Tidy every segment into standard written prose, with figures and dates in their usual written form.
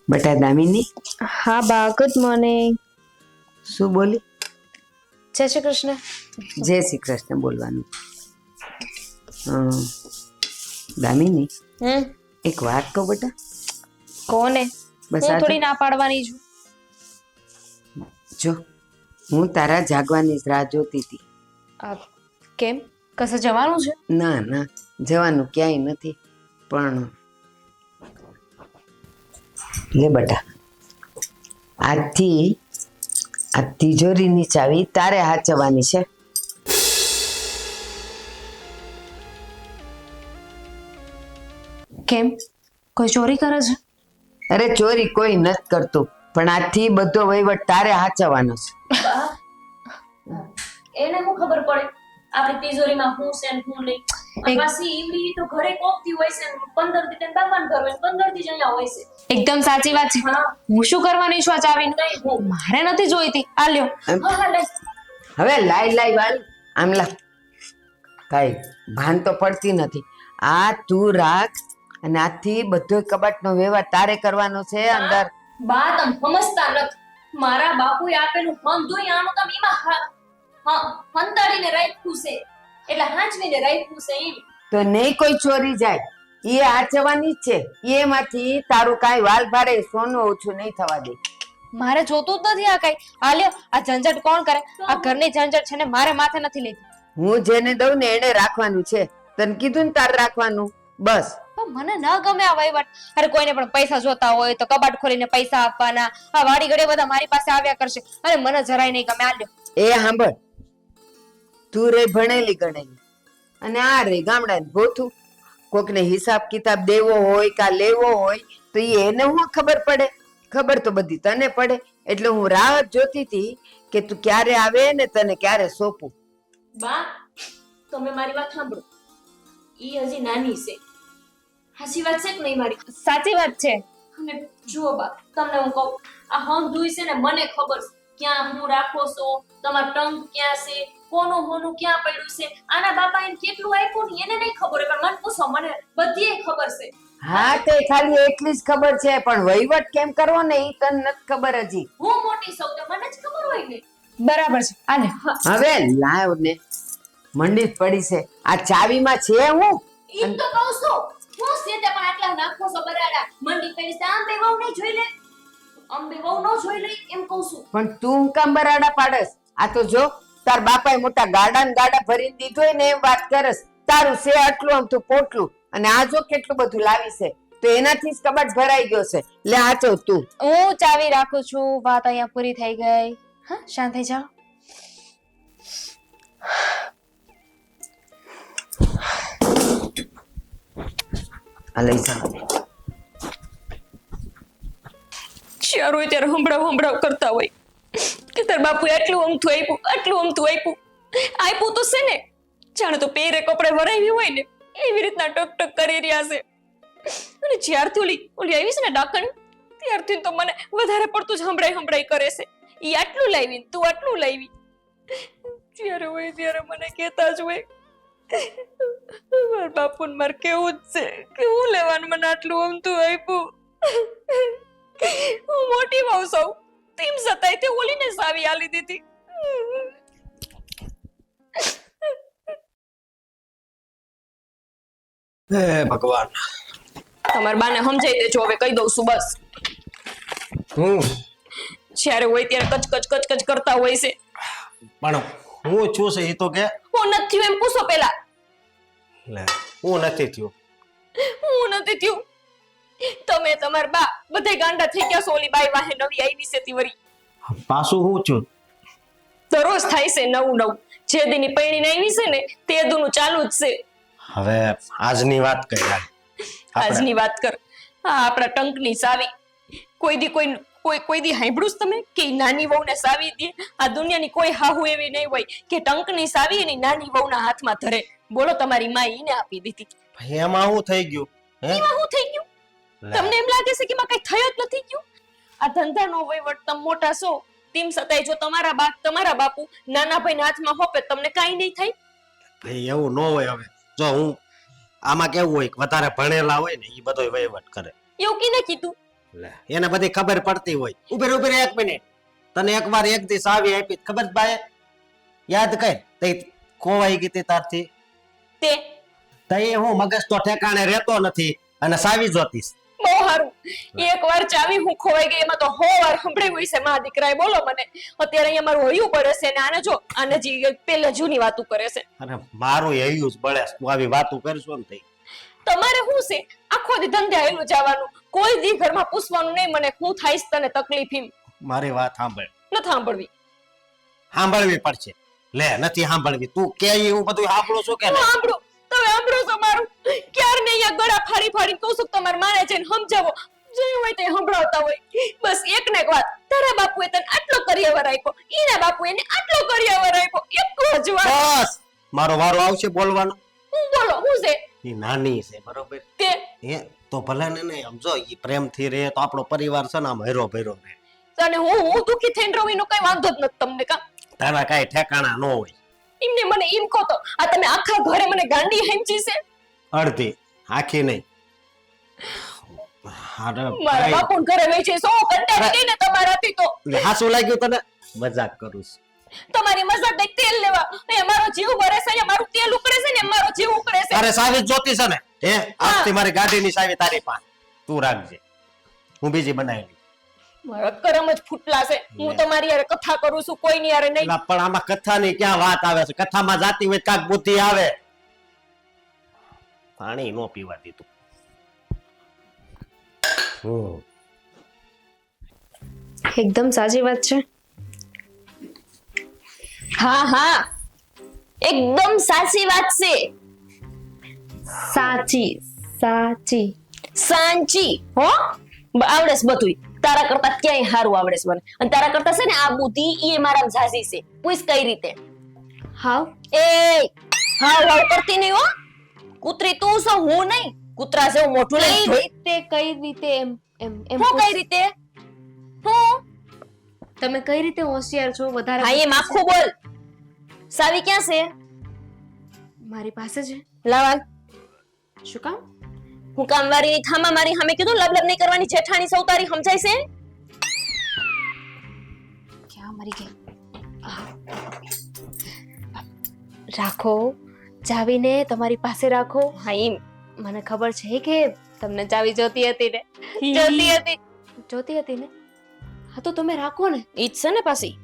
બેટા દામિની, હા બા, ગુડ મોર્નિંગ. શું બોલી? જય શ્રી કૃષ્ણ. જય શ્રી કૃષ્ણ બોલવાનું. દામિની, એક વાત કહું બેટા. કોને? બસ હું આ થોડી ના પાડવાની છું. જો હું તારા જાગવાની જ રાહ જોતી હતી. કેમ, કસે જવાનું છે? ના ના, જવાનું ક્યાંય નથી, પણ લે બેટા, આજથી આ તિજોરીની ચાવી તારે હાચવવાની છે. કેમ, કોઈ ચોરી કરે છે? અરે ચોરી કોઈ નથી કરતું, પણ આજથી બધો વહીવટ તારે હાચવવાનો છે. એને શું ખબર પડે આપણી તિજોરીમાં શું છે ને શું નહીં? પાછી ઈવડી તો ઘરે કોકતી હોય છે, 15 દી તેન બાબાન ઘર હોય, 15 દી જ અહીંયા હોય છે. એકદમ સાચી વાત છે. હું શું કરવાની છું આ ચાવીને? મારે નથી જોઈતી. આ લ્યો. હા લે. હવે લાઈ વાલ આમ લા, કાંઈ ભાન તો પડતી નથી. આ તું રાખ, અને આજથી બધો કબાટનો વ્યવહાર તારે કરવાનો છે. અંદર બા તમ સમજતા નથી. મારા બાપુએ આપેલું હંધુય આનું તમ ઈમાં હંતાડીને રાખ્યું છે, એટલે હાંચવીને રાખ્યું છે એમ. તો નહીં કોઈ ચોરી જાય, એ હાચવવાની જ છે. એમાંથી તારું કાંઈ વાલ ભારે સોનું ઓછું નહીં થવા દે. મારે જોતું જ નથી આ કઈ. આ લ્યો, આ ઝંઝટ કોણ કરે? આ ઘરની ઝંઝટ છે ને મારે માથે નથી લેતી. હું જેને દઉં ને એને રાખવાનું છે. તને કીધું ને તારે રાખવાનું, બસ. પણ મને ન ગમે આ વહીવટ. અરે કોઈને પણ પૈસા જોતા હોય તો કબાટ ખોલીને પૈસા આપવાના. આ વાડી ઘડે બધા મારી પાસે આવ્યા કરશે, અને મને જરાય નહીં ગમે. આ લ્યો. એ સાંભળ, તું રે ભણેલી ગણેલી, અને આ રે ગામડાની ભોથું. કોકને હિસાબ કિતાબ દેવો હોય કા લેવો હોય તો એને હું ખબર પડે? ખબર તો બધી તને પડે. એટલે હું રાહ જ જોતી હતી કે તું ક્યારે આવે ને તને ક્યારે સોંપું. બા તમે મારી વાત સાંભળો. ઈ હજી નાની છે. હાચી વાત છે કે નહીં મારી? સાચી વાત છે. અને જુઓ બા, તમને હું કહું, આ હંધુય છે ને મને ખબર છે ક્યાં હું રાખો છો, તમાર ટંક ક્યાં છે, કોનું હોનું ક્યાં પડ્યું છે. આના બાપા એને કેટલું આપ્યું ને એને નહીં ખબર હોય, પણ મને પૂછો, મને બધીય ખબર છે. હા, તે ખાલી એટલી જ ખબર છે, પણ વહીવટ કેમ કરવો ને ઈ તને નથી ખબર હજી. હું મોટી સૌ તો મને જ ખબર હોય ને. બરાબર છે. આ લે. હવે લાવ ને, મંડી જ પડી છે. આ ચાવીમાં છે હું ઈ તો કહું છું, હું છે તે પણ આટલા નાખો છો બરાડા. મંડી પડી છે, આમ બે વહુ નહીં જોઈ લે, અંબે વહુ નો જોઈ લે એમ કહું છું. પણ તું કામ બરાડા પાડસ? આ તો જો તાર બાપાએ મોટા ગાડા ને ગાડા ભરીને દીધો હોય ને એમ વાત કરસ. તારું છે આટલું આમ તું પોટલું, અને આ જો કેટલું બધું લાવી છે, તો એનાથી જ કબાટ ભરાઈ ગયો છે. લે આચો તું. હું ચાવી રાખું છું. વાત અહીંયા પૂરી થઈ ગઈ. હા, શાંત થઈ જાઓ. આ લઈ જા. ચાર હોય ત્યારે હંભળાવ કરતા હોય કે તાર બાપુએ આટલું અમથું આપ્યું, આટલું અમથું આપ્યું. આપ્યું તો છે ને, જાણે તો પેરે કપડે વરાવી હોય ને એવી રીતના ટક કરી રહ્યા છે. અને જ્યારથી ઓલી આવી છે ને ડાકણ, ત્યારથી તો મને વધારે પડતું જ હંભળાઈ કરે છે. ઈ આટલું લાવી, તું આટલું લાવી. જ્યારે હોય ત્યારે મને કહેતા જ હોય, મારા બાપુને મારે કેવું જ છે કે હું લેવાનું, મને આટલું અમથું આપ્યું. હું મોટી વહુ સૌ, તેમ છતાંય તે ઓલીને સાવી આલી દીધી. હે ભગવાન, તમારા બાને સમજાઈ દેજો. હવે કહી દઉં છું બસ. હું જ્યારે હોય ત્યારે કચ કરતા હોય છે. પણ હું છું છે એ તો કે. હું નથી એમ પૂછો પેલા. લે, હું નથી થયો. હું નથી થયું. તમે તમાર બા બધાય ગાંડા થઈ ગયા છો. ઓલી બાઈ વાહે નવી આવી છે તીવરી. પાછું હું છું. દરરોજ થાય છે નવું. જે દીની પૈણીને આવી છે ને તે દુનું ચાલુ જ છે. હવે આજની વાત કરી. આજની વાત કર. હા, આપણા ટંકની સાવી. કોઈ દી હાંભળ્યું જ તમે કે નાની વહુને સાવી દે? આ દુનિયાની કોઈ હાહુ એવી નહીં હોય કે ટંકની સાવી એની નાની વહુના હાથમાં ધરે. બોલો, તમારી માં ઈને આપી દીધી. ભાઈ એમાં શું થઈ ગયું? એમાં શું થઈ ગયું? તમને એમ લાગે છે કે એમાં કઈ થયો જ નથી ગયું? આ ધંધાનો વહીવટ તમે મોટા છો, તેમ છતાંય જો તમારા બાપુ નાના ભાઈના હાથમાં હોપે તમને કાઈ નહીં થાય. ભાઈ એવું ન હોય. હવે જો હું આમાં કેવું હોય કે વધારે ભણેલા હોય ને એ બધો વહીવટ કરે. એવું કીને કીધું? લે, એને બધી ખબર પડતી હોય. ઉભી ઉભી રહે 1 મિનિટ. તને એકવાર એક દી સાવી આપી ખબર બાએ યાદ કર તે ખોવાઈ ગઈ તી તારથી. તે તઈ હું મગજ તો ઠેકાણે રહેતો નથી અને સાવી જોતીશ. બહુ સારું. એકવાર ચાવી હું ખોવાઈ ગઈ એમાં તો 100 વાર સંભળાયું હોય છે મા દીકરાએ. બોલો મને અત્યારે અહીંયા મારું હયું પડે છે ને આને જો આને જે પેલે જૂની વાતું કરે છે. અને મારું હૈયું જ બળે તું આવી વાતું કરશો ને તઈ. તમારે શું છે આખો દી ધંધે આયેલું જવાનું, કોઈ દી ઘરમાં પૂછવાનું નહીં મને હું થાઈશ તને તકલીફ એમ. મારી વાત સાંભળ. ન સાંભળવી. સાંભળવી પડશે. લે નથી સાંભળવી. તું કે એવું બધું સાંભળું છું કે હું નહીં? સાંભળું તમે સાંભળો છો મારું? ક્યાર ને અહીંયા ગળા ફાડી ફાડી કહું છું તમારે માને જઈને સમજાવો. જે હોય તે સંભળાવતા હોય. બસ એક ને એક વાત, તારા બાપુએ તને આટલો કરિયાવર આપ્યો, એના બાપુએ એને આટલો કરિયાવર આપ્યો. એક જ વાત. બસ મારો વારો આવશે બોલવાનો. હું બોલો હું છે એ નાની છે બરોબર. તે એ તો ભલે ને નહીં સમજો ઈ પ્રેમથી રહે તો આપણો પરિવાર છે ને આમ હેરો ભેરો રહે. તને હું દુખી થઈને રહું એનો કઈ વાંધો જ નથી તમને કા? તારા કાંઈ ઠેકાણા ન હોય. એમને મને એમ કહો તો આ તમે આખા ઘરે મને ગાંડી હેંચી છે. અડધી આખી નહીં. અરે મારા ભાઈ, બાપુ ઘરે વેચે સો કંટાળી ગઈ ને તમારાથી તો. હાસું લાગ્યું તને? મજાક કરું છું. તમારી મજાક દઈ તેલ લેવા એ મારો જીવ બરે છે અહીંયા મારું તેલ ઉકળે છે ને મારો જીવ ઉકળે છે. તારે સાવી જ જોતી છે ને? હે આજથી મારી ગાડીની સાવી તારી પાસે. તું રાખજે, હું બીજી બનાવી લઈશ. મારા કરમ જ ફૂટલા છે. હું તમારી યારે કથા કરું છું કોઈની યારે નહીં. ના, પણ આમાં કથાની ક્યાં વાત આવે છે? કથામાં જાતી હોય કાક બુદ્ધિ આવે. પાણી નો પીવા દીધું. એકદમ સાચી વાત છે. હા હા એકદમ સાચી વાત છે. સાચી સાચી સાંચી હો આવડે છે બધુંય. તારા કરતા ક્યાંય સારું આવડે છે મને. અને તારા કરતા છે ને આ બુદ્ધિ એ મારા ઝાઝી છે. પૂછ કઈ રીતે? હાવ એ હાવ હાવ કરતી નહીં હો. કૂતરી તું છો હું નહીં. કૂતરા જેવું મોઢું નહીં ધોઈ. કઈ રીતે એમ એમ એમ હું કઈ રીતે હું તમે કઈ રીતે હોશિયાર છો વધારે? હા એમ આખું બોલ. સાવી ક્યાં છે? મારી પાસે છે. લાવા શું કામ? હું કામવારી થામા મારી સામે કીધું લબ લબ નહીં કરવાની. જેઠાણી સૌ તારી સમજાય છે? ક્યાં મરી ગઈ? રાખો, ચાવીને તમારી પાસે રાખો. હા એમ મને ખબર છે કે તમને ચાવી જોતી હતી ને. જોતી હતી. જોતી હતી ને? હા તો તમે રાખો ને. ઈ જ છે ને પાછી.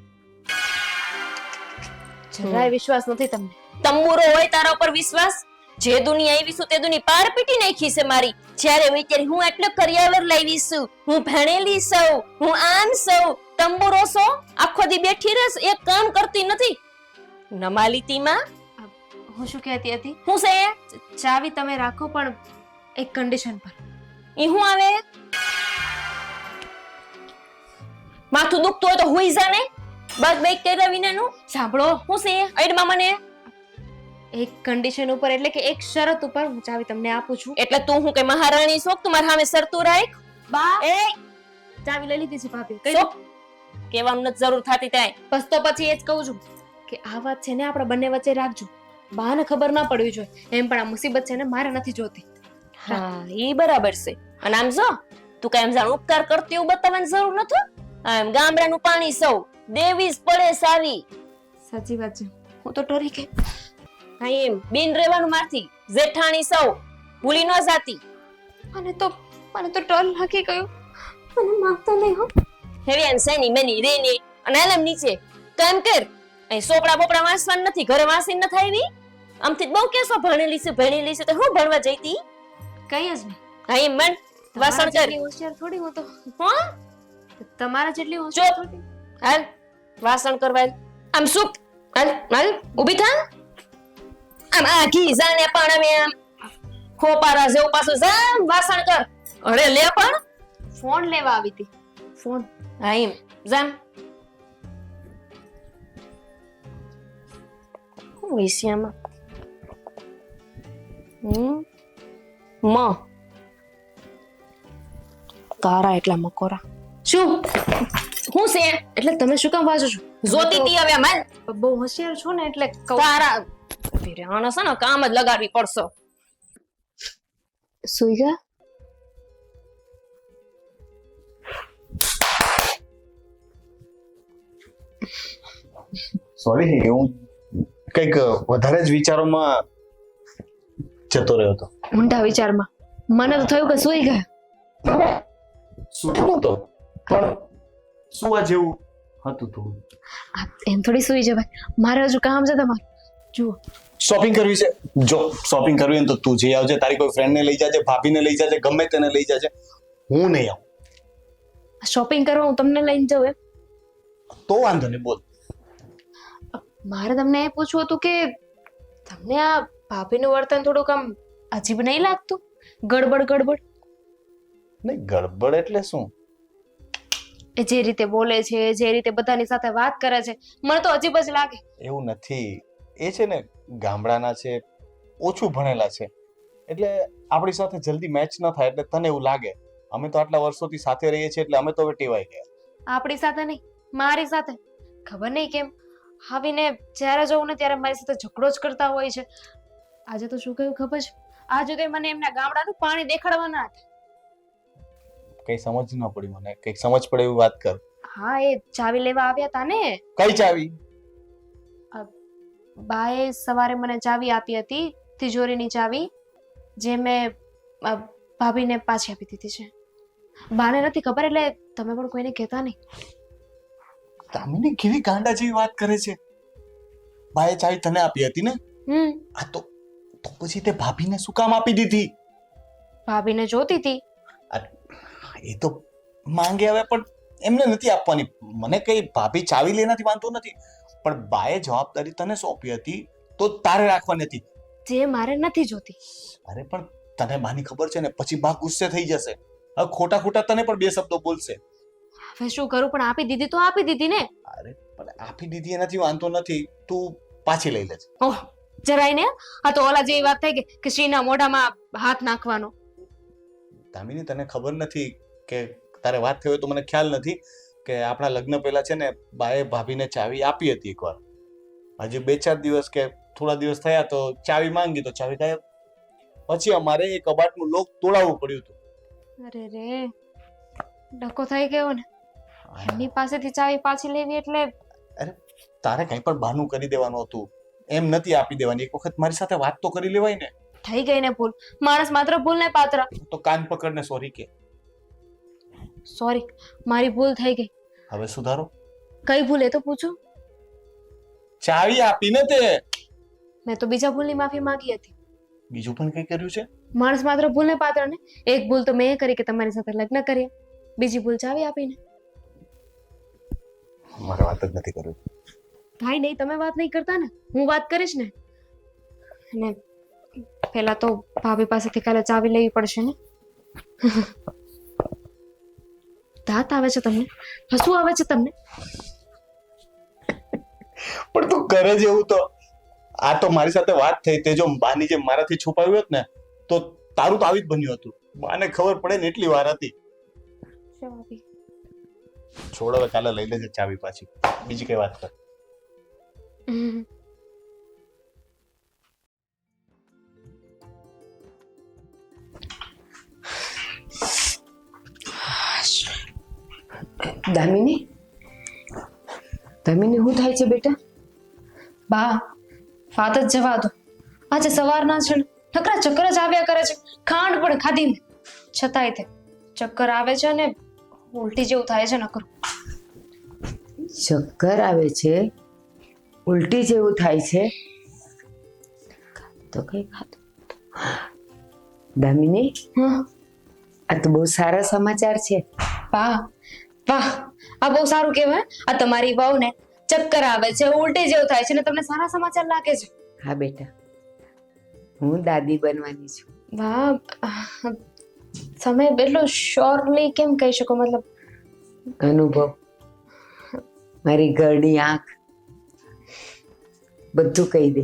જરાય વિશ્વાસ નથી તમને. તંબુરો હોય તારા ઉપર વિશ્વાસ? જે દુનિયા આવી છું તે દુનિયા પાર પીટી નાખી છે મારી. જ્યારે હોય ત્યારે હું એટલે કરિયાવર લાવી છું, હું ભણેલી છું, હું આમ છું. તંબુરો છો આખો દી બેઠી રહેશ, એક કામ કરતી નથી. નમાલીતીમાં હું શું કહેતી હતી? હું છે ચાવી તમે રાખો પણ એક કન્ડિશન પર. ઈ હું આવે? માથું દુખતું હોય તો હુઈ જા ને. બસ બેક કર્યા વિનાનું. સાંભળો, હું છે એડમાં મને એક કન્ડિશન ઉપર એટલે કે એક શરત ઉપર હું ચાવી તમને આપું છું. એટલે તું હું કે મહારાણી શોક તું મારા સામે સરતું રાખ. બા એ ચાવી લઈ લીધી છે ભાભી. કઈ શોક કહેવાનું નથી જરૂર થતી ત્યાં. બસ તો પછી એ જ કહું છું કે આ વાત છે ને આપણા બંને વચ્ચે રાખજો. બાને ખબર ના પડવી જોઈએ. એમ પણ આ મુસીબત છે ને મારે નથી જોતી. હા ઈ બરાબર છે. અને આમ જો તું કઈ એમ જાણ ઉપકાર કરતી એવું બતાવવાની જરૂર નથી. આમ ગામડાનું પાણી સૌ દેવી જ પડે સાવી. સાચી વાત છે. હું તો ડરી ગઈ. હા એમ બિન રહેવાનું મારથી જેઠાણી સૌ ભૂલી ન જાતી. મને તો ડર લાગી ગયો. મને માફતા નહીં હો. હેવી એમ સેની મેની રેની અને એલમ નીચે તો એમ કર અહીં સોપડા બોપડા વાંચવાનું નથી, ઘરે વાંચી ન થાય ની. આમથી બહુ કેસો ભણેલી છે તો હું ભણવા જઈતી? કઈ જ નહીં. હા એમ મન વાસણ કર. જેટલી હોશિયાર થોડી હું તો. હા તમારા જેટલી હોશિયાર ચૂપ. થોડી. હાલ વાસણ કરવા આમ સુપ. હાલ હાલ ઊભી થા. આમ આખી જાને પણ અમે આમ ખોપારા જેવું પાછું જા વાસણ કર. અરે લે પણ ફોન લેવા આવી હતી. ફોન. હા એમ જામ. હું વિષયમાં મ તારા એટલા મકોરા શું? હું છે એટલે તમે શું કામ વાંચો છો? જોતી તી હવે માલ બહુ હોશિયાર છો ને એટલે કહું. તારા આનો છે ને કામ જ લગાડવી પડશે. સુઈ ગયા? સોરી હું કંઈક વધારે જ વિચારોમાં જતો રહ્યો હતો. ઊંડા વિચારમાં. મને તો થયું કે સુઈ ગયા. સૂતો તો પણ સુવા જેવું હતું થોડું. એમ થોડી સુઈ જવાય. મારે હજુ કામ છે તમારે. જુઓ, શોપિંગ કરવી છે. જો શોપિંગ કરવી હોય ને તો તું જઈ આવજે, તારી કોઈ ફ્રેન્ડને લઈ જાજે, ભાભીને લઈ જાજે, ગમે તેને લઈ જાજે, હું નહીં આવું. શોપિંગ કરવા હું તમને લઈને જાઉં એમ? તો વાંધો નહીં, બોલ. મારે તમને એ પૂછવું હતું કે તમને આ ભાભીનું વર્તન થોડુંક આમ અજીબ નહીં લાગતું? ગડબડ ગડબડ. નહીં ગડબડ એટલે શું? એ જે રીતે બોલે છે, જે રીતે બધાની સાથે વાત કરે છે, મને તો અજીબ જ લાગે. એવું નથી. એ છે ને ગામડાના છે, ઓછું ભણેલા છે, એટલે આપણી સાથે જલ્દી મેચ ન થાય એટલે તને એવું લાગે. અમે તો આટલા વર્ષોથી સાથે રહીએ છીએ એટલે અમે તો હવે ટેવાઈ ગયા. આપણી સાથે નહીં, મારી સાથે. ખબર નહીં કેમ આવીને જ્યારે જોઉં ને ત્યારે મારી સાથે ઝઘડો જ કરતા હોય છે. આજે તો શું કહ્યું ખબર છે? આજે તો એ મને એમના ગામડાનું પાણી દેખાડવાના હતા. કઈ સમજ ન પડી મને. કઈક સમજ પડે એવી વાત કર. હા, એ ચાવી લેવા આવ્યા હતા ને. કઈ ચાવી? બાએ સવારે મને ચાવી આપી હતી, તિજોરીની ચાવી, જે મેં ભાભીને પાછી આપી દીધી છે. બાને નથી ખબર એટલે તમે પણ કોઈને કહેતા નહીં. દામિની કેવી ગાંડા જેવી વાત કરે છે. બાએ ચાવી તને આપી હતી ને? આ તો પછી તે ભાભીને શું કામ આપી દીધી? ભાભીને જોતી હતી. એ તો માંગે હવે, પણ એમને નથી આપવાની. મને કઈ ભાભી ચાવી લેનાથી વાંધો નથી, પણ બાએ જવાબદારી તને સોંપી હતી તો તારે રાખવાની હતી. જે મારે નથી જોતી. અરે પણ તને બાની ખબર છે ને, પછી બા ગુસ્સે થઈ જશે. હવે ખોટા ખોટા તને પણ બે શબ્દો બોલશે. હવે શું કરું? પણ આપી દીધી તો આપી દીધી ને. અરે પણ આપી દીધી એનાથી વાંધો નથી, તું પાછી લઈ લેજે. ઓહ, જરાય ને. આ તો ઓલા જેવી વાત થઈ કે શ્રીના મોઢામાં હાથ નાખવાનો. દામિની તને ખબર નથી કે તારે વાત થઈ હોય તો મને ખ્યાલ નથી કે આપણા લગ્ન પહેલા છે ને બાએ ભાભીને ચાવી આપી હતી એકવાર. હજી 2-4 દિવસ કે થોડા દિવસ થયા તો ચાવી માંગી તો ચાવી ગાયબ. પછી અમારે એ કબાટનું લોક તોડાવવું પડ્યું હતું. અરે રે, ડકો થઈ ગયો ને. એમની પાસેથી ચાવી પાછી લેવી એટલે તારે કંઈ પણ બહાનું કરી દેવાનું હતું, એમ નથી આપી દેવાની. એક વખત મારી સાથે વાત તો કરી લેવાય ને. થઈ ગઈ ને ભૂલ. માણસ માત્ર ભૂલને પાત્ર. તો કાન પકડને સોરી કે. સોરી, મારી ભૂલ થઈ ગઈ. હવે સુધારો. કઈ ભૂલ એ તો પૂછો. ચાવી આપીને તે. મેં તો બીજા ભૂલની માફી માંગી હતી. બીજું પણ કઈ કર્યું છે? માણસ માત્ર ભૂલને પાત્ર ને. એક ભૂલ તો મેં એ કરી કે તમારી સાથે લગ્ન કર્યા. બીજી ભૂલ ચાવી આપીને. મારે વાત જ નથી કરવી. ભાઈ નહીં, તમે વાત નહીં કરતા ને, હું વાત કરીશ ને. અને પેલા તો ભાભી પાસેથી કાલે ચાવી લેવી પડશે ને. દાંત આવે છે તમને? હસવું આવે છે તમને? પણ તું કરે જ એવું તો. આ તો મારી સાથે વાત થઈ, તે જો બાની જે મારાથી છુપાવ્યું હોત ને તો તારું તો આવી જ બન્યું હતું. બાને ખબર પડે ને એટલી વાર હતી. છોડ હવે, કાલે લઈ લેજે ચાવી પાછી. બીજી કઈ વાત કર. દામિની, દામિની શું થાય છે બેટા? બા, વાત જ જવા દો. આજે સવારના છે ને નકરા ચક્કર જ આવ્યા કરે છે. ખાંડ પણ ખાધી ને છતાંય તે ચક્કર આવે છે ને ઉલટી જેવું થાય છે નકરું. ચક્કર આવે છે, ઉલટી જેવું થાય છે તો કઈ ખાતું? દામિની, આ તો બહુ સારા સમાચાર છે. વાહ વાહ, આ બહુ સારું કહેવાય. આ તમારી વહુને ચક્કર આવે છે, ઉલટી જેવું થાય છે ને તમને સારા સમાચાર લાગે છે. હા બેટા, હું દાદી બનવાની છું. વાહ, તમે એટલું શ્યોરલી કેમ કહી શકો? મતલબ અનુભવ, મારી ઘરની આંખ બધું કહી દે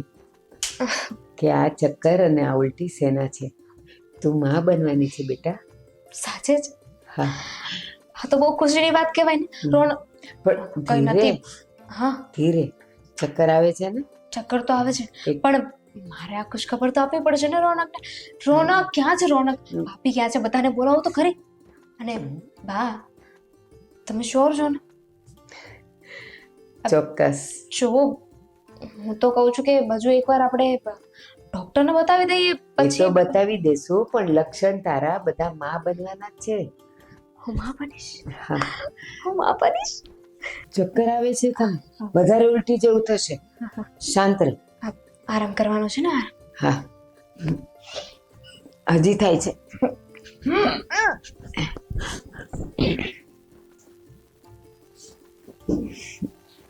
કે આ ચક્કર અને આ ઉલટી સેના છે. તું માં બનવાની છે બેટા. સાચે જ? હા. હા તો બહુ ખુશીની વાત કહેવાય ને. રોણ પણ કઈ ધીરે નથી. હા, ધીરે. ચક્કર આવે છે ને? ચક્કર તો આવે છે પણ મારે આ ખુશ ખબર તો આપવી પડશે ને રોનકને. રોનક ક્યાં છે? રોનક ભાભી ક્યાં છે? બધાને બોલાવો તો ખરી. અને બા તમે શ્યોર છો ને? ચોક્કસ. જો હું તો કહું છું કે હજુ એકવાર આપણે ડોક્ટરને બતાવી દઈએ એ તો પછી બતાવી દેશું, પણ લક્ષણ તારા બધા માં બનવાના જ છે. હું માં બનીશ. હા, હું માં બનીશ. ચક્કર આવે છે તને, વધારે ઉલટી જેવું થશે. શાંત રહે. આરામ કરવાનો છે ને? આરામ. હા, હજી થાય છે.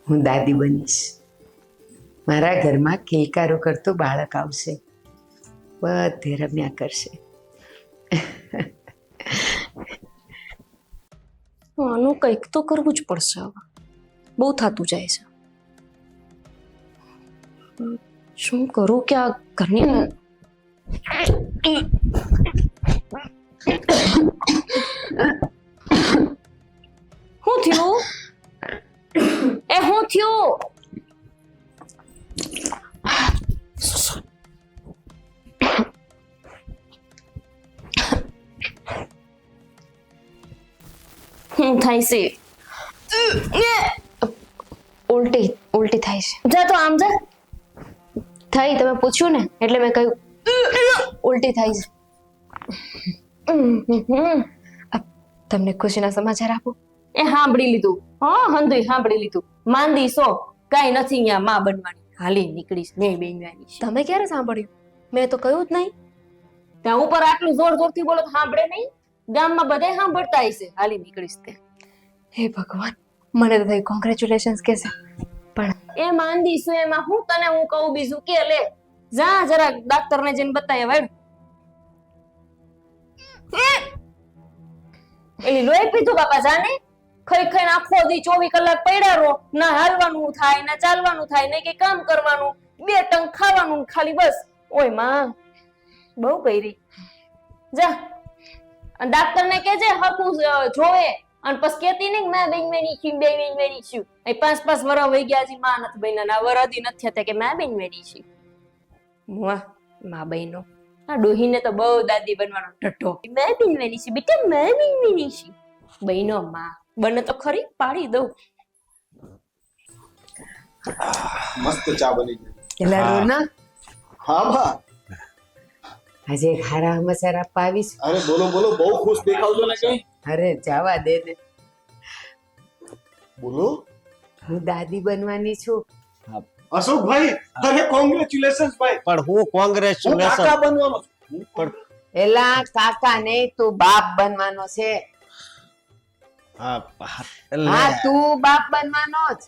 હું દાદી બનીશ. મારા ઘરમાં કિલકારો કરતું બાળક આવશે, બધે રમ્યા કરશે. આનું કંઈક તો કરવું જ પડશે હવે. બહુ થતું જાય છે. શું કરું કે આ ઘરની શું થયું? એ શું થયું? શું થાય છે? ઉલટી ઉલટી થાય છે. જા તો આમ જા. થઈ, તમે પૂછ્યું ને એટલે મેં કહ્યું ઉલટી થાય છે. તમને ખુશીના સમાચાર આપું? એ સાંભળી લીધું. હા, હંધુય સાંભળી લીધું. માંદી સો કાઈ નથી અહીંયા માં બનવાની. હાલી નીકળીશ નહીં બેનવાની. તમે ક્યારે સાંભળ્યું? મેં તો કહ્યું જ નહીં. ત્યાં ઉપર આટલું જોર જોરથી બોલો તો સાંભળે નહીં? ગામમાં બધે સાંભળતા હશે. હાલી નીકળીશ તે. હે ભગવાન, મને તો થઈ કોંગ્રેચ્યુલેશન્સ કહેશે, પણ એ માંદી છું એમાં હું તને હું કહું બીજું કે લે જા જરા ડાક્ટર ને જઈને બતાય વાડ. એલી લોહી પીધું બાપા જાને. ખાઈ ખાઈને આખો દી 24 કલાક પડ્યા રહો. ના હાલવાનું થાય ના ચાલવાનું થાય ને કે કામ કરવાનું. 2 ટંક ખાવાનું ખાલી બસ. ઓય માં બહુ કરી જા ડાક્ટર ને કહેજે હકું જોવે અને પછી કેતી નહીં મેં બેનવેની છું બેનવેની છું. એ 5 વર્ષ વહી ગયા હજી માં નથી બન્યા ના વરદી નથી થતા કે મેં બેનવેની છું. વાહ માં બહેનો આ ડોહીને તો બહુ દાદી બનવાનો ઢઠ્ઠો. મેં બેનવેની છું બેટા મેં બેનવેની છું. બહેનો માં બને તો ખરી પાડી દઉં. મસ્ત ચા બની ગઈ. એલા હા. રોનક, હા બા. આજે એક હારા સમાચાર આપવા આવીશ. અરે બોલો બોલો, બહુ ખુશ દેખાવ છો ને કઈ. અરે જવા દે ને, બોલો. હું દાદી બનવાની છું. અશોકભાઈ, અરે કોંગ્રેચ્યુલેશન્સ ભાઈ. પણ હું હું કોંગ્રેચ્યુલેશન કાકા બનવાનો છું. પણ એલા કાકા નહીં, તું બાપ બનવાનો છે. હા, હા, એટલે તું બાપ બનવાનો જ.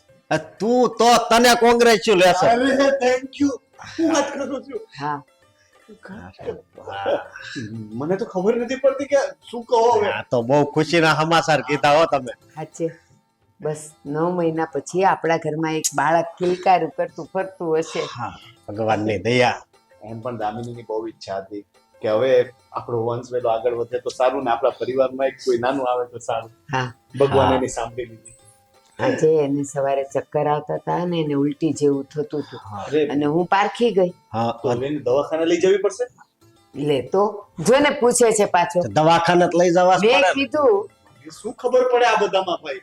તું તો તને કોંગ્રેચ્યુલેશન. અરે થેન્ક યુ. હું વાત કરું છું. હા, મને તો ખબર નથી પડતી કે શું કહો હવે. આ તો બહુ ખુશીના સમાચાર કીધા હો તમે. સાચે. બસ 9 મહિના પછી આપણા ઘરમાં એક બાળક કિલકારું કરતું ફરતું હશે. હા, ભગવાનની દયા. એમ પણ દામિનીની બહુ ઈચ્છા હતી કે હવે આપણો વંશ વેલો આગળ વધે તો સારું ને આપણા પરિવારમાં એક કોઈ નાનું આવે તો સારું. હા, ભગવાન એની સાંભળી લીધી. આજે એને સવારે ચક્કર આવતા હતા ને એને ઉલટી જેવું થતું હતું અરે અને હું પારખી ગઈ. હા, તો હવે એને દવાખાને લઈ જવી પડશે. લે તો જોને પૂછે છે પાછો. દવાખાને જ લઈ જવા જ મેં પડે ને. કીધું એ શું ખબર પડે આ બધામાં ભાઈ.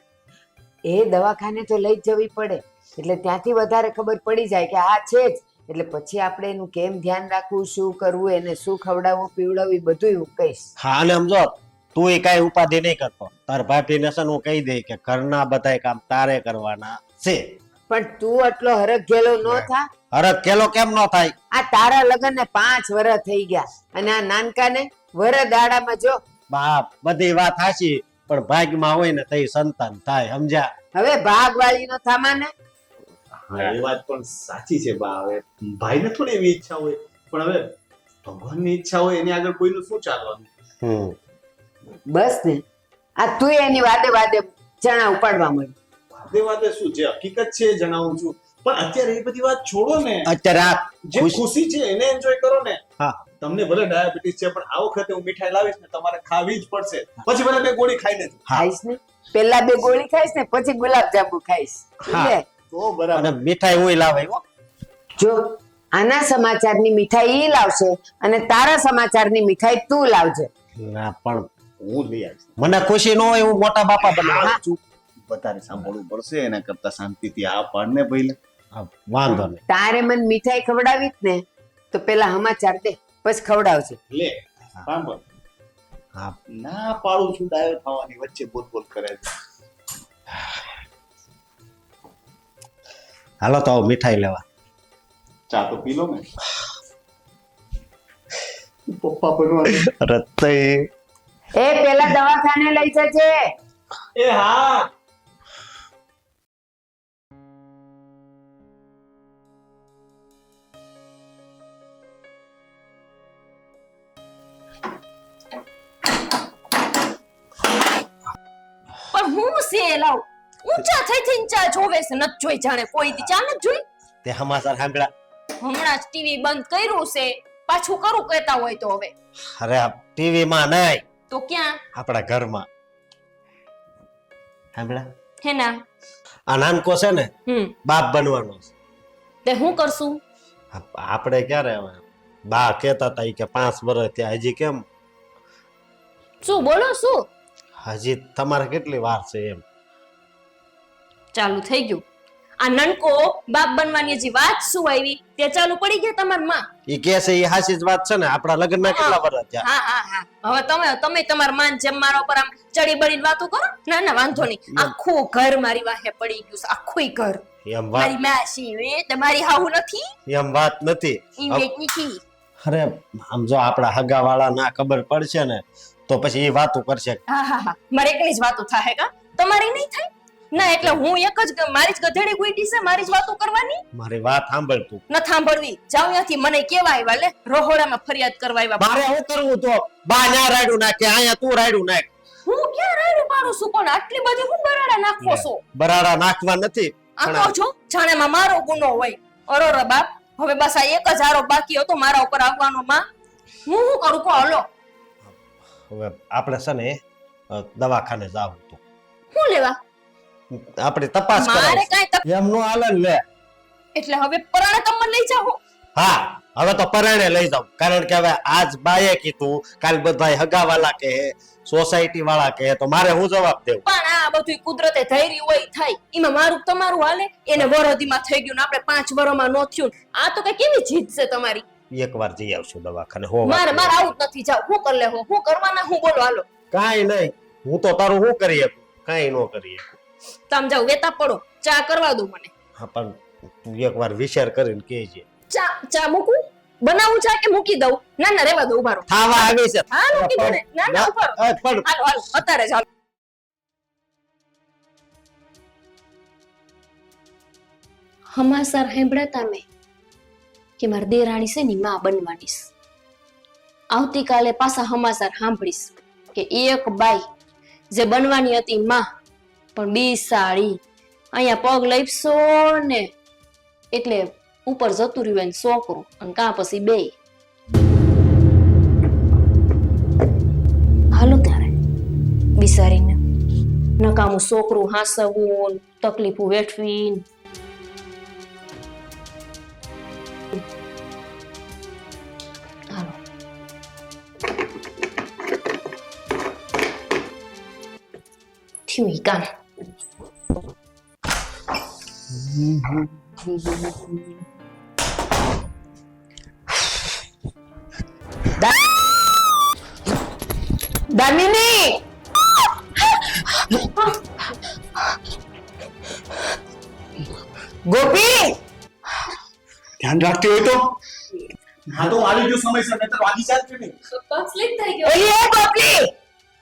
એ દવાખાને તો લઈ જ જવી પડે, એટલે ત્યાંથી વધારે ખબર પડી જાય કે આ છે જ. એટલે પછી આપણે એનું કેમ ધ્યાન રાખવું, શું કરવું, એને શું ખવડાવવું પીવડાવવું, એ બધું હું કહીશ. હા, અને સમજો તું એ કઈ ઉપાધિ નહીં કરતો. તાર ભાભીને છે ને હું કહી દઈ કે ઘરના બધાય કામ તારે કરવાના છે. પણ તું આટલો હરખ-ઘેલો ન થા. અરે કેલો કેમ ન થાય? આ તારા લગ્નને 5 વર્ષ થઈ ગયા અને આ નાનકાને વરસ દાડામાં જો. બાપ, બધી વાત હાચી, પણ ભાગ્યમાં હોય ને તઈ સંતાન થાય, સમજ્યા? હવે ભાગવાળીનો થામાને. હા, એ વાત પણ સાચી છે બા. હવે ભાઈને થોડી એવી ઈચ્છા હોય, પણ હવે ભગવાનની ઈચ્છા હોય એની આગળ કોઈનું શું ચાલવાનું. બસ ને, આ તું એની વાદે વાદે ચણા ઉપાડવા માંડ. વાદે વાદે શું છે, હકીકત છે એ જણાવું છું. પણ અત્યારે એ બધી વાત છોડો ને. અત્યારે આ જે ખુશી છે એને એન્જોય કરો ને. હા. તમને ભલે ડાયાબિટીસ છે પણ આ વખતે હું મીઠાઈ લાવીશ ને તમારે ખાવી જ પડશે. પછી ભલે 2 ગોળી ખાઈ લેજો. ખાઈશ ને, પેલા 2 ગોળી ખાઈશ ને પછી ગુલાબ જાંબુ ખાઈશ. હા. લે, તો બરાબર. અને મીઠાઈ હું લાવે હો. જો આના સમાચારની મીઠાઈ ઈ લાવશે અને તારા સમાચારની મીઠાઈ તું લાવજે. ના પણ હું લઈ આવીશ. મને ખુશી ન હોય હું મોટા બાપા બનાવું છું. વધારે સાંભળવું પડશે એના કરતા શાંતિથી આ પાડને ભાઈ વાંધો નહીં. તારે મને મીઠાઈ ખવડાવી જ ને તો પેલા સમાચાર દે પછી ખવડાવજે. લે સાંભળ. હા ના પાડું છું ડાયો થવાની વચ્ચે બોલ કરે છે. હાલો તો આવો મીઠાઈ લેવા. ચા તો પી લો ને. પપ્પા બનવાનું. રત્તે એ પેલા દવાખાને લઈ જજે. એ હા. પણ હું છે લાવ ઊંચા થઈ થઈને ચા જોવે છે નત જોઈ જાણે કોઈ દી ચા નત જોઈ તે સમાચાર સાંભળ્યા? હમણાં જ ટીવી બંધ કર્યું છે પાછું કરું કહેતા હોય તો હવે અરે ટીવી માં નહીં, તો ક્યાં આપણા ઘરમાં સાંભળ્યા? હેના આ નાનકો છે ને બાપ બનવાનો છે. તે હું કરશું આપણે ક્યારે હવે બા કહેતા હતા ઈ કે 5 વર્ષ ત્યાં હજી કેમ? શું બોલો શું હજી તમારે કેટલી વાર છે એમ? ચાલુ થઈ ગયું આ નનકો બાપ બનવાની હજી વાત શું આવી તે ચાલુ પડી ગયા તમાર માં ઈ કે છે ઈ હાચી જ વાત છે ને. આપણા લગ્નમાં કેટલા વર્ષ થયા? હા હા હા હવે તમે તમાર માન જેમ મારા ઉપર આમ ચડી બળીને વાતો કરો ના ના વાંધો નહીં આખું ઘર મારી વાહે પડી ગયું છે આખું ઘર એમ વાત મારી માસી વે તમારી હાહુ નથી એમ વાત નથી. ઈ વેચ નથી અરે આમ જો આપણા હગા વાળા ના ખબર પડશે ને તો પછી એ વાતો કરશે. હા હા હા મારે એકલી જ વાતો થાય કા તમારી નહીં થાય ના એટલે હું એક જ મારી જ ગધેડી ગુઈટી છે મારી જ વાતો કરવાની મારી વાત સાંભળ તું. ન સાંભળવી જાવ ત્યાંથી મને કેવા આવ્યા લે રોહોડામાં ફરિયાદ કરવા આવ્યા મારે શું કરવું તો બા ન્યા રાયડું નાખે અહીંયા તું રાયડું નાખ. હું ક્યાં રાયડું પાડું છું પણ આટલી બધી હું બરાડા નાખવો છો બરાડા નાખવા નથી આ તો જો જાણેમાં મારો ગુનો હોય અરોરો બાપ હવે બસ આ એક જ આરોપ બાકી હતો મારા ઉપર આવવાનો માં હું શું કરું કો હલો હવે આપણે છે ને દવાખાને જાવું તો હું લેવા આપણે તપાસ મારે કરાવી કાઈ એમનું હાલે ને લે. એટલે હવે પરાણે તમને લઈ જાઓ હા હવે તો પરાણે લઈ જાવ કારણ કે હવે આજ બાએ કીધું કાલ બધા હગાવાલા કહે સોસાયટી વાળા કહે તો મારે હું જવાબ દેવું? પણ આ બધું કુદરતે ધૈર્ય હોય થાય એમાં મારું તમારું હાલે એને વરદીમાં થઈ ગયું ને આપણે 5 વર્ષમાં નો થયું આ તો કઈ કેવી જીત છે તમારી એકવાર જઈ આવશું દવાખાને. હો મારે આવું જ નથી જાવ હું કર લે હું કરવાના હું બોલો હાલો કાઈ નહીં હું તો તારું શું કરી શકું? કાઈ નો કરી શકું. તમે જાવ વેતા પડો ચા કરવા દો મને હા પણ તું એકવાર વિચાર કરીને કહેજે. ચા મૂકું બનાવું ચા કે મૂકી દઉં ના ના રેવા દો ઉભારો ખાવા આવી છે. હા મૂકી દો ને ના ના ઉભારો પણ હાલો હાલો અત્યારે ચાલો હમાસર હેંભળાતા મેં કે મારી દેરાણી છે ની માં બનવાની છે આવતીકાલે પાછા હમાસર સાંભળીશ કે એક બાઈ જે બનવાની હતી માં પણ બિસાડી અહીંયા પગ લઈપસો ને એટલે ઉપર જતું રહ્યું એને છોકરું અને કાં પછી બે હાલો ત્યારે બિસારીને નકામું છોકરું હાસવું તકલીફો વેઠવી હાલો થયું ઈ કામ દામિની ગોપી ધ્યાન રાખતી હોય તો હા તો આવી ગયો સમયસર નહીતર વાગી જાત કે નહીં પગ સ્લીપ થઈ ગયો ઓલી એ ગોપી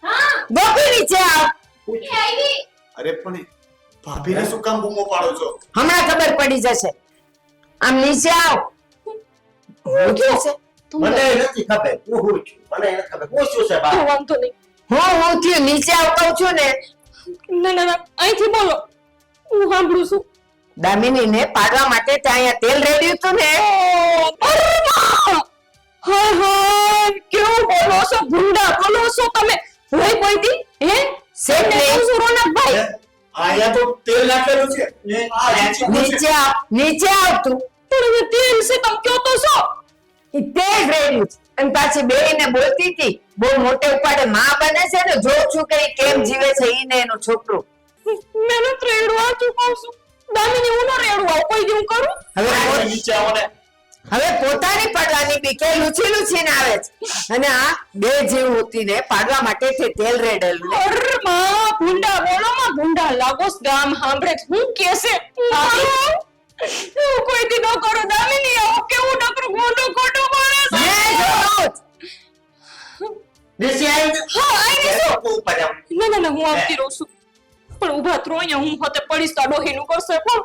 હા ગોપી નીચે આવ. એ આવી અરે પણ ભાભીને શું કામ બૂમો પાડો છો? હમણાં ખબર પડી જશે. આમ નીચે આવ. હું થયું છે? મને નથી ખબર હું હું છું. મને નથી ખબર હું શું છે બા? વાંધો નહીં હું થયું નીચે આવ કહું છું ને. ના ના ના અહીંથી બોલો હું સાંભળું છું દામિની ને પાડવા માટે ત્યાં અહીંયા તેલ રેડ્યું હતું ને. હાય હાય કેવું બોલો છો ગુંડા બોલો છો તમે હોય કોઈ દી હે શેઠ ને રોનકભાઈ આયા તો તેલ નાખેલું છે ને આ નીચે આવ તું. પણ હવે તેલ છે તમે કયો તો છો ઈ તે જ રેડ્યું છે. અને પાછી બેયને બોલતી હતી બહુ મોટે ઉપાડે માં બને છે ને જોઉં છું કે ઈ કેમ જીવે છે ઈ ને એનું છોકરું. મેં નથી રેડું આ ચૂકવું છું દામિની હું ન રેડું આવું કોઈ દી હું કરું હવે નીચે આવો ને. હવે પોતાની પડવાની બીકે લૂછી લૂછીને આવે છે અને આ બે જીવ હોતીને પાડવા માટે તે તેલ રેડેલું ને. અર માં ભૂંડા બોલો માં ભૂંડા લાગોસ ગામ સાંભળે છે. હું કેસે હું કોઈ દી ન કરું દામિની આવું કેવું નકરું મોટું ખોટું બોલે છે મેં જોયું જ. દેશી આવી ને? હા આઈ ગઈ છું. ઉપર આવ. ના ના ના હું આવતી રહું છું પણ ઊભા થરો અહીંયા હું હોતે પડીશ તો આ ડોહીનું કરશે કોણ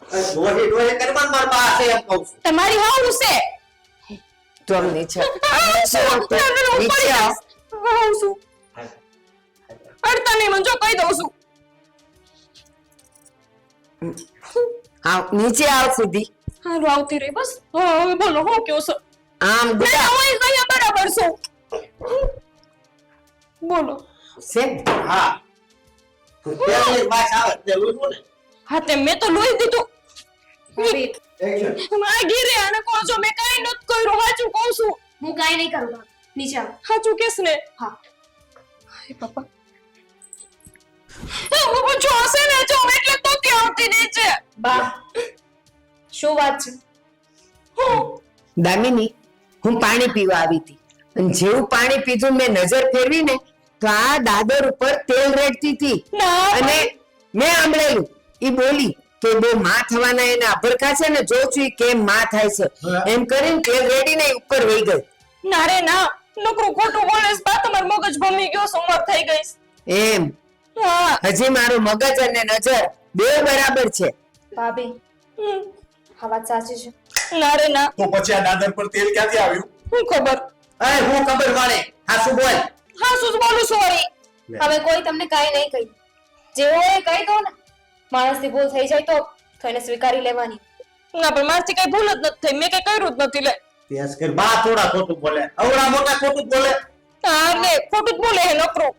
ડોહી ડોહી કરવાનું મારા બા છે એમ કહું છું. તમારી હાવું છે તો આમ નીચે ના, ના, ના, હું નીચે પડી આવ. જઈશ. હાવું છું અડતા નહીં મને જો કહી દઉં છું આવ નીચે આવ સીધી હાલો આવતી રહી બસ હા હવે બોલો હું કયો છો આમ ના, ગુડા ના, હું અહીંયા બરાબર છું બોલો છે હા પેલી વાત આવે તે લૂછું ને. હા તે મેં તો લોહી દીધું Action. આ ગીરે આને કહો છો મેં કાંઈ નથી કર્યું સાચું કહું છું હું કાંઈ નહીં કરું બા. નીચે આવો. સાચું કેસ ને હા. હાય બાપા હું પૂછું હશે ને જો એટલે તો ત્યાં આવતી નીચે બા શું વાત છે હું દામિની હું પાણી પીવા આવી હતી અને જેવું પાણી પીધું મેં નજર ફેરવી ને તો આ દાદર ઉપર તેલ રેડતી હતી ના અને મેં સાંભળેલું ઈ બોલી કે બહુ માં થવાના એના અભરખા છે ને જો છું ઈ કેમ માં થાય છે એમ કરીને તેલ રેડીને ઈ ઉપર વહી ગઈ ના રે ના નકરું ખોટું બોલેસ બા તમાર મગજ ભમી ગયો સમર થઈ ગઈશ એમ હા હજી મારું મગજ અને નજર બે બરાબર છે ભાભી હમ. આ વાત સાચી છે ના રે ના તો પછી આ દાદર પર તેલ ક્યાંથી આવ્યું? હું ખબર અરે હું ખબર પડે આ શું બોલ હા શું બોલું સોરી હવે કોઈ તમને કાંઈ નહીં કહ્યું જેવો હોય એ કહી દો ને માણસથી ભૂલ થઈ જાય તો એને સ્વીકારી લેવાની ના પણ મારથી કઈ ભૂલ જ નથી થઈ મેં કઈ કર્યું જ નથી લે તેસ કર બા થોડા ખોટું બોલે અવડા મોટા ખોટું બોલે હા લે ખોટું જ બોલે હે નકરું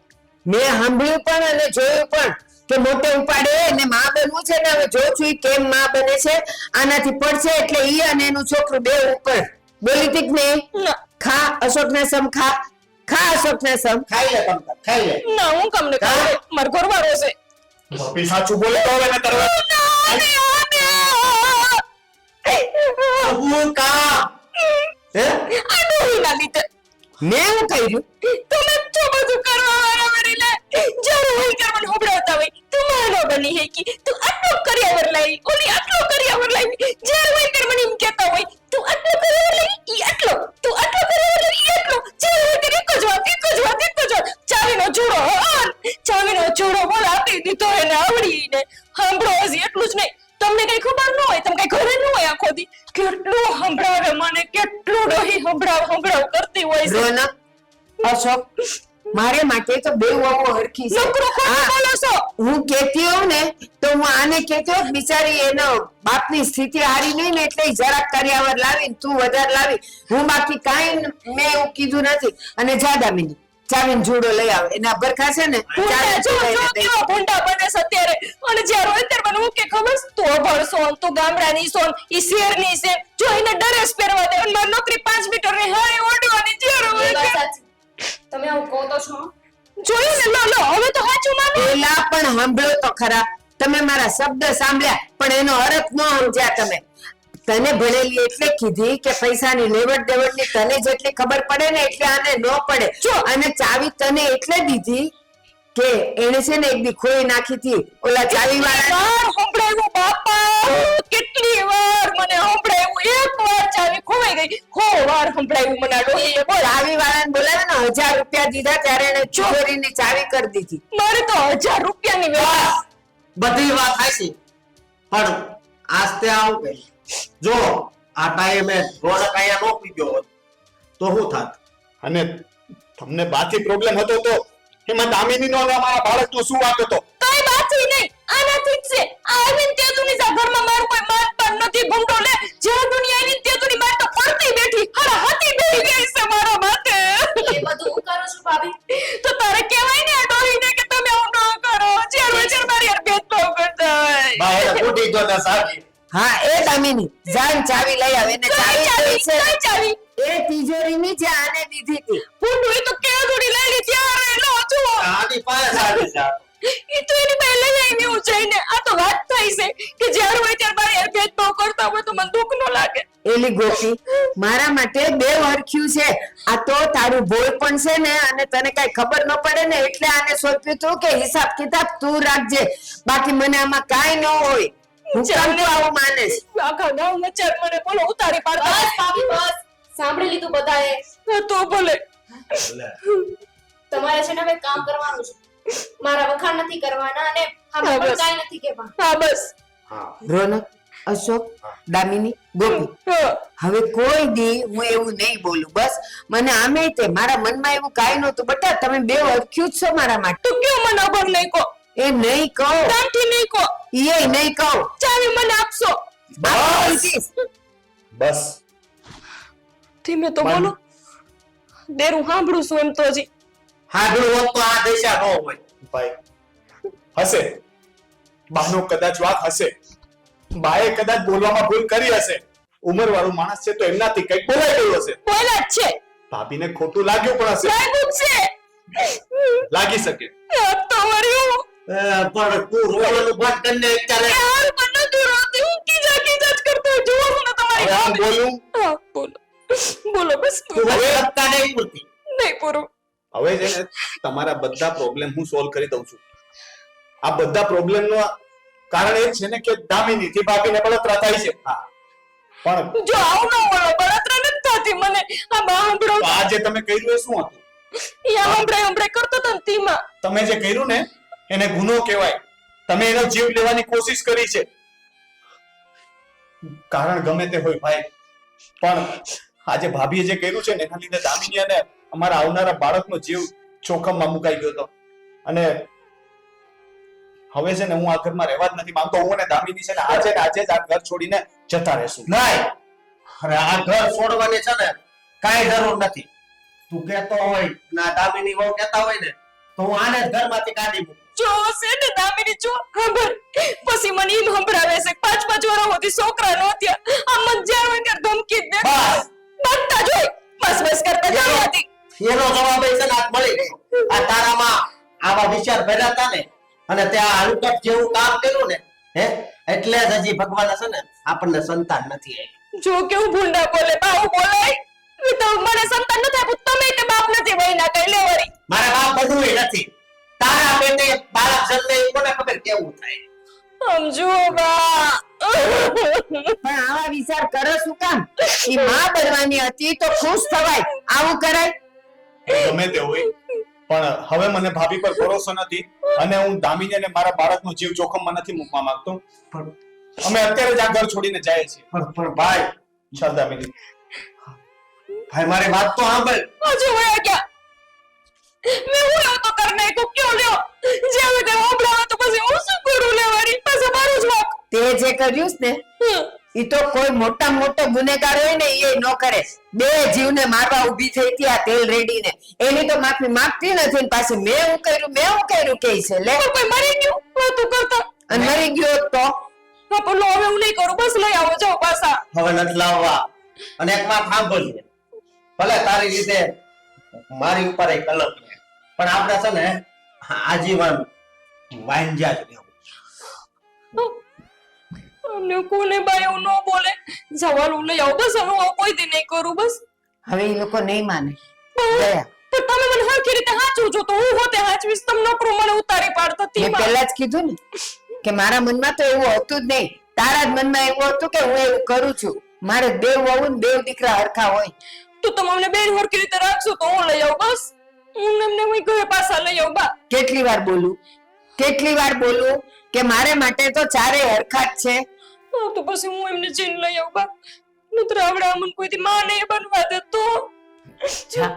મેં સાંભળ્યું પણ અને જોયું પણ કે મોટે ઉપાડે એને માં બનવું છે ને હવે જો છું ઈ કેમ માં બને છે આનાથી પડશે એટલે ઈ અને એનું છોકરું બે ઉપર બોલી તીક ને ના ખા અશોક ને સમ ખા ખા અશોક ને સમ ખાઈ લે તમ ખાઈ લે ના હું કમને કહું માર ઘરવાળો છે ભાભી સાચું બોલે તો હવે મેં કરવા હું કા હે આ ડોહીના લીધે મેં હું કર્યું તમે તો બધું કરવા વાળા વરી લે જ્યારે હોય ત્યારે મને હોબળાવતા હોય તું માનો બની હે કે તું આટલો કર્યાવર લાવી ઓલી આટલો કર્યાવર લાવી જ્યારે હોય ત્યારે મને એમ કહેતા હોય તું આટલો કર્યાવર લાવી ઈ આટલો તું આટલો કર્યાવર લાવી ઈ આટલો જ્યારે હોય ત્યારે એક જ વાત ચાવીનો જોડો હા ચાવીનો જોડો બોલ આપી દીધો એને આવડીને સાંભળો હજી એટલું જ નહીં તમને કઈ ખબર ન હોય તમે કઈ ઘરે ન હોય આખો દી કેટલું સંભળાવે મને કેટલું ડોહી સંભળાવ કરતી હોય છે રોનક અશોક મારે માટે તો બે વહુ હરખી છે નકરો ખોટું હા, બોલો છો હું કેતી હોઉં ને તો હું આને કેતી હોઉં કે બિચારી એનો બાપની સ્થિતિ હારી નહીં ને એટલે ઈ જરાક કર્યાવર લાવી તું વધારે લાવી હું બાકી કાંઈ મેં એવું કીધું નથી અને જા દામિની ચાવીને જુડો લઈ આવે એના બરખા છે ને ભૂંડા જો ચાવીને જો લઈને દઈ. કેવા ભૂંડા બને છે અત્યારે અને જ્યારે હોય ત્યારે મને હું કે ખબર છે? તું અભણ સોન તું ગામડાની સોન ઈ શહેરની છે જો એને ડ્રેસ પહેરવા દે અને મારી નોકરી 5 મીટરની હાય ઓઢવાની જ્યારે એ હોય વાત ત્યારે. સાચી તમે આવું કહો તો છો જોયું ને લો લો હવે તો સાચું માનો પેલા પણ સાંભળો તો ખરા તમે મારા શબ્દ સાંભળ્યા પણ એનો અર્થ ન સમજ્યા તમે તને ભણેલી એટલે કીધી કે પૈસાની લેવડ દેવડની તને જેટલી ખબર પડે ને એટલે આને ન પડે જો અને ચાવી તને એટલે દીધી કે એને છે ને એક દી ખોઈ નાખી હતી ઓલા ચાવી વાળા વાર સંભળાવ્યું બાપા કેટલી વાર મને સંભળાવ્યું એક વાર ચાવી ખોવાઈ ગઈ વાર સંભળાવ્યું મને આ ડોહીએ બોલ ચાવી વાળાને બોલાવે ને 1000 રૂપિયા દીધા ત્યારે એને ચોરીની ચાવી કરી દીધી મારે તો 1000 રૂપિયાની વ્યવહાર બધી વાત હાચી પણ આસ્તે આવું કે જો આ ટાઈમે રોડક અહીંયા નો પી ગયો હોત તો શું થાત? અને તમને બાથી પ્રોબ્લેમ હતો તો એમાં દામિનીનો અને અમારા બાળકનો શું વાંક હતો? કઈ બાથી નહીં આનાથી જ છે આવીને તે તુની જા ઘરમાં મારું કોઈ માન પાન નથી ભૂંડો લે જ્યાં દુનિયા આવીને તે તુની માર તો પડતી બેઠી હરા હાથી બેહી ગઈ છે મારા માથે એ બધું હું કરું છું ભાભી તો તારે કહેવાય ને આ ડોહીને કે તમે આવું ન કરો જ્યારે મારી યાર ભેદભાવ કરતા હોય બા એને ફૂટી જો ને સાચી હા એ દામિની જાન ચાવી લઈ આવે એને ચાવી કઈ ચાવી એ તિજોરીની જે આને દીધી હતી ફૂંડું એ તો કેવા થોડી લઈ લીધી યાર એનો જો આની પાસે આવી જા ઈ તો એની પહેલે જ આવી હું જઈને આ તો વાત થાય છે કે જ્યારે હોય ત્યારે મારી યાર ભેદભાવ કરતા હોય તો મને દુઃખ ન લાગે એલી ગોપી મારા માટે બે હરખ્યું છે આ તો તારું ભોય પણ છે ને અને તને કઈ ખબર ન પડે ને એટલે આને સોંપ્યું તું કે હિસાબ કિતાબ તું રાખજે બાકી મને આમાં કાઈ ન હોય હું કેમ તું આવું માનેશ આખા ગામમાં ચાર મને બોલો ઉતારી પાડતા બસ ભાભી બસ સાંભળી લીધું બધાએ. તો ભલે તમારે છે ને હવે કામ કરવાનું છે. મારા વખાણ નથી કરવાના અને હા, આમાં પણ બસ. કાંઈ નથી કહેવાનું. હા બસ રોનક અશોક દામિની ગોપી હા. હવે કોઈ દી હું એવું નહીં બોલું બસ મને આમે તે મારા મનમાં એવું કાઈ નહોતું બટા તમે બે હરખ્યું જ છો મારા માટે તું કેવું મને ખબર નહીં કહો એ નહીં કહો કામથી નહીં કહો એ નહીં કહો ચાવી મને આપશો બસ ધીમે તો બોલો દેરું સાંભળું છું એમ તો હજી હાડું હોત તો આ દશા ન હોય ભાઈ હશે બાનો કદાચ વાત હશે બાએ કદાચ બોલવામાં ભૂલ કરી હશે ઉંમરવાળો માણસ છે તો એમનાથી કંઈક બોલાઈ ગયું હશે બોલા જ છે ભાભીને ખોટું લાગ્યું પણ હશે લાગ્યું જ છે લાગી શકે આ તો વર્યું પણ તું રોવાનું બંધ કરીને અત્યારે યાર મને તો રાતે હું કીજા જ કરતો જોવો હું ને તમારી હવે હું ભાભી. બોલું હા બોલો બોલો બસ તું તું હવે રસ્તા નહીં પૂરતી નહીં પૂરું હવે છે ને તમારા બધા પ્રોબ્લેમ હું સોલ્વ કરી દઉં છું આ બધા પ્રોબ્લેમ નું કારણ એ છે ને કે દામિની થી ભાભીને બળતરા થાય છે હા પણ જો આવું ન બોલો બળતરા નથી થતી મને આ બા હંભળો તો આ જે તમે કર્યું એ શું હતું યા હંભળે કરતો તો ને તીમાં તમે જે કર્યું ને એને ગુનો કહેવાય તમે એનો જીવ લેવાની કોશિશ કરી છે કારણ ગમે તે હોય ભાઈ પણ આજે ભાભીએ જે કર્યું છે ને એના લીધે દામિની અને અમારા આવનારા બાળકનો જીવ જોખમમાં મુકાઈ ગયો હતો અને હવે છે ને હું આ ઘરમાં રહેવા જ નથી માંગતો હું અને દામિની છે ને આજે જ આ ઘર છોડીને જતા રહેશું નહીં અરે આ ઘર છોડવાની છે ને કાંઈ જરૂર નથી તું કહેતો હોય ના દામિની વહુ કહેતા હોય ને તો હું આને જ ઘરમાંથી કાઢી મૂકું જો છે ને દામિની જો ખબર પછી મને એમ સંભળાવે છે 5 વર્ષ સુધી છોકરા નો થયા આ મન જ્યાં હોય ત્યારે ધમકી જ દે બસ બતા જોઈ બસ કરતા જાવ હતી એનો જવાબ એ છે ને આજ મળી ગયો આ તારામાં આવા વિચાર ભર્યા હતા ને અને ત્યાં હલકટ જેવું કામ કર્યું ને હે એટલે જ હજી ભગવાન છે ને આપણને સંતાન નથી આપ્યું. જો કેવું ભૂંડા બોલે બાઉ બોલાય તો મને સંતાન નથી આપ્યું તમે કે બાપ નથી વહીના કઈ લેવરી મારા બાપ બધું નથી તારા પેટે બાળક જન્મે એ કોને ખબર કેવું થાય સમજો બા પણ આવા વિચાર કરો શું કામ ઈ માં બનવાની હતી તો ખુશ થવાય આવું કરાય ગમે તે હોય પણ હવે મને ભાભી પર ભરોસો નથી અને હું દામિની અને મારા બાળકનો જીવ જોખમમાં નથી મૂકવા માંગતો પણ અમે અત્યારે જ આ ઘર છોડીને જાય છીએ પણ ભાઈ ચાલ દામિની ભાઈ મારી વાત તો સાંભળ હજુ વયા ગયા મેં હું એવું તો કર નાખ્યું ક્યો લ્યો જે હવે તે ઓબળાવે તો પછી હું શું કરું લેવારી પાછા મારું જ વાક તે જે કર્યું છે ને ઈ તો કોઈ મોટા મોટો ગુનેગાર હોય ને એ ન કરે બે જીવને મારવા ઊભી થઈ હતી આ તેલ રેડીને એની તો માફી માંગતી નથી ને પાછી મેં હું કર્યું કે છે લે કોઈ મરી ગયું વાતું કરતા અને મરી ગયો હોત તો હા પણ લો હવે હું નહીં કરું બસ લઈ આવો જાઓ પાછા હવે નથી લાવવા અને એક વાત સાંભળજે ભલે તારી રીતે મારી ઉપર એક કલમ છે પણ આપણે છે ને આજીવન વાંજ્યા જ રહેવું અમને કોને બાય એવું ન બોલે જવાનું લઈ આવો બસ હવે હું કોઈ દી નહીં કરું બસ હવે એ લોકો નહીં માને પણ ગયા તમે મને હરખી રીતે હાચું છો તો હું હોતે હાચવીશ તમને નોકરો મને ઉતારી પાડતા મેં તીમાં પહેલા જ કીધું ને કે મારા મનમાં તો એવું હતું જ નહીં તારા જ મનમાં એવું હતું કે હું એવું કરું છું મારે બે વહુ ને બે દીકરા હરખા હોય તો તમે અમને બેન હરખી રીતે રાખશો તો હું લઈ આવું બસ હું એમને હું ઘરે પાછા લઈ આવું બા કેટલી વાર બોલું કે મારે માટે તો ચારે હરખા જ છે હા, તો પછી હું એમને જઈને લઈ આવું બા નતર આવડે અમને કોઈથી માં નહીં બનવા દે તો જા